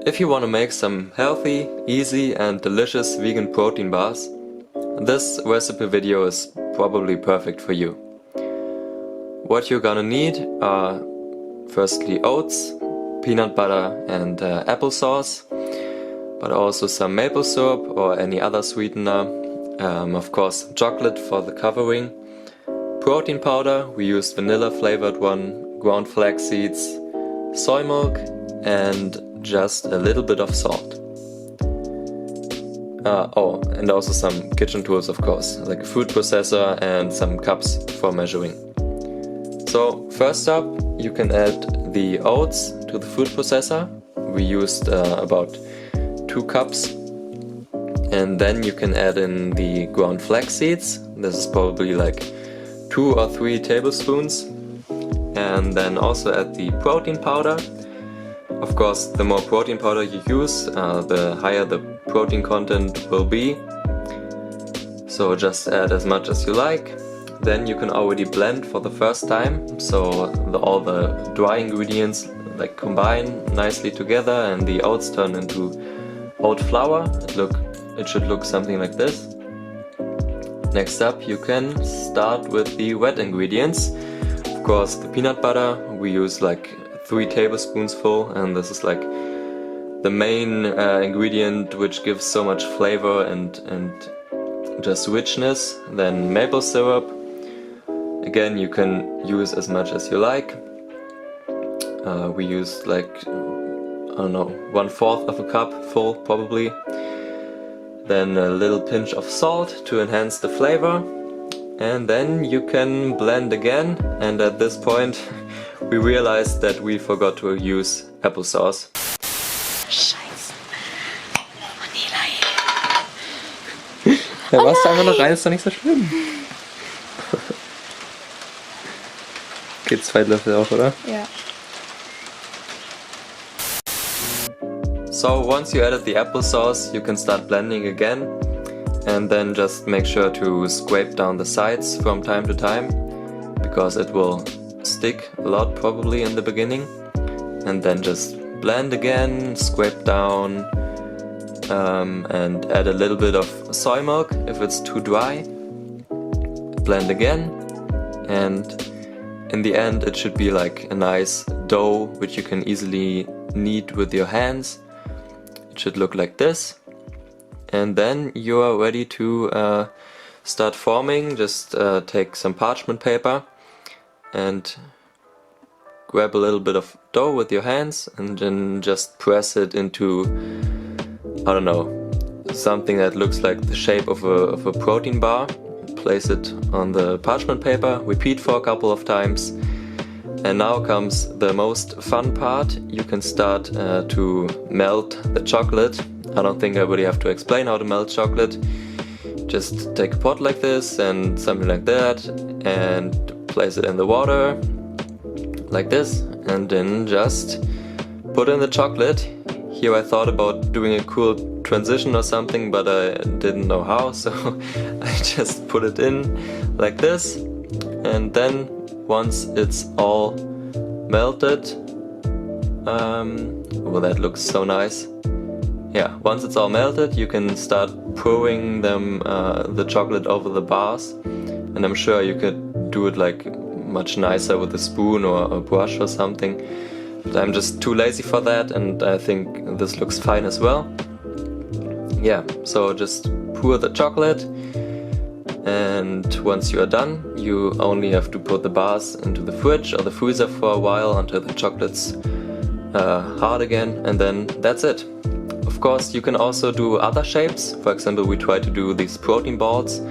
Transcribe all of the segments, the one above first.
If you want to make some healthy, easy and delicious vegan protein bars, this recipe video is probably perfect for you. What you're gonna need are firstly oats, peanut butter and applesauce, but also some maple syrup or any other sweetener, of course chocolate for the covering, protein powder, we used vanilla flavored one, ground flax seeds, soy milk and just a little bit of salt. And also some kitchen tools, of course, like a food processor and some cups for measuring. So first up, you can add the oats to the food processor. We used about 2 cups. And then you can add in the ground flax seeds. This is probably like 2 or 3 tablespoons. And then also add the protein powder. Of course, the more protein powder you use, the higher the protein content will be. So just add as much as you like. Then you can already blend for the first time, so all the dry ingredients like combine nicely together and the oats turn into oat flour. It should look something like this. Next up, you can start with the wet ingredients. Of course, the peanut butter, we use like 3 tablespoons full, and this is like the main ingredient which gives so much flavor and just richness. Then maple syrup, again you can use as much as you like. We used like, I don't know, 1/4 of a cup full probably. Then a little pinch of salt to enhance the flavor. And then you can blend again, and at this point we realized that we forgot to use applesauce. Scheiße. Vanilla. Ja, machst du einfach noch rein, ist doch nicht so schlimm. Geht 2 Löffel auch, oder? Ja. So once you added the applesauce, you can start blending again. And then just make sure to scrape down the sides from time to time, because it will stick a lot probably in the beginning. And then just blend again, scrape down, and add a little bit of soy milk if it's too dry. Blend again, and in the end it should be like a nice dough which you can easily knead with your hands. It should look like this. And then you are ready to start forming. Just take some parchment paper and grab a little bit of dough with your hands and then just press it into, I don't know, something that looks like the shape of a protein bar. Place it on the parchment paper, repeat for a couple of times. And now comes the most fun part. You can start to melt the chocolate. I don't think I really have to explain how to melt chocolate. Just take a pot like this and something like that and place it in the water like this, and then just put in the chocolate. Here I thought about doing a cool transition or something, but I didn't know how, so I just put it in like this. And then once it's all melted, oh, that looks so nice. Yeah, once it's all melted, you can start pouring the chocolate over the bars, and I'm sure you could do it like much nicer with a spoon or a brush or something, but I'm just too lazy for that, and I think this looks fine as well. Yeah, so just pour the chocolate, and once you are done, you only have to put the bars into the fridge or the freezer for a while until the chocolate's hard again, and then that's it. Of course, you can also do other shapes. For example, we tried to do these protein balls,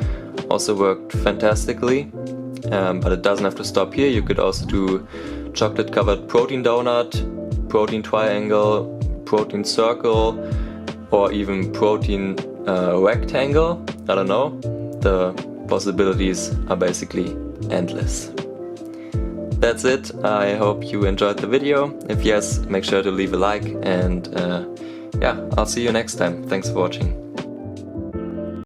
also worked fantastically, but it doesn't have to stop here. You could also do chocolate covered protein donut, protein triangle, protein circle, or even protein rectangle. I don't know. The possibilities are basically endless. That's it. I hope you enjoyed the video. If yes, make sure to leave a like, and yeah, I'll see you next time. Thanks for watching.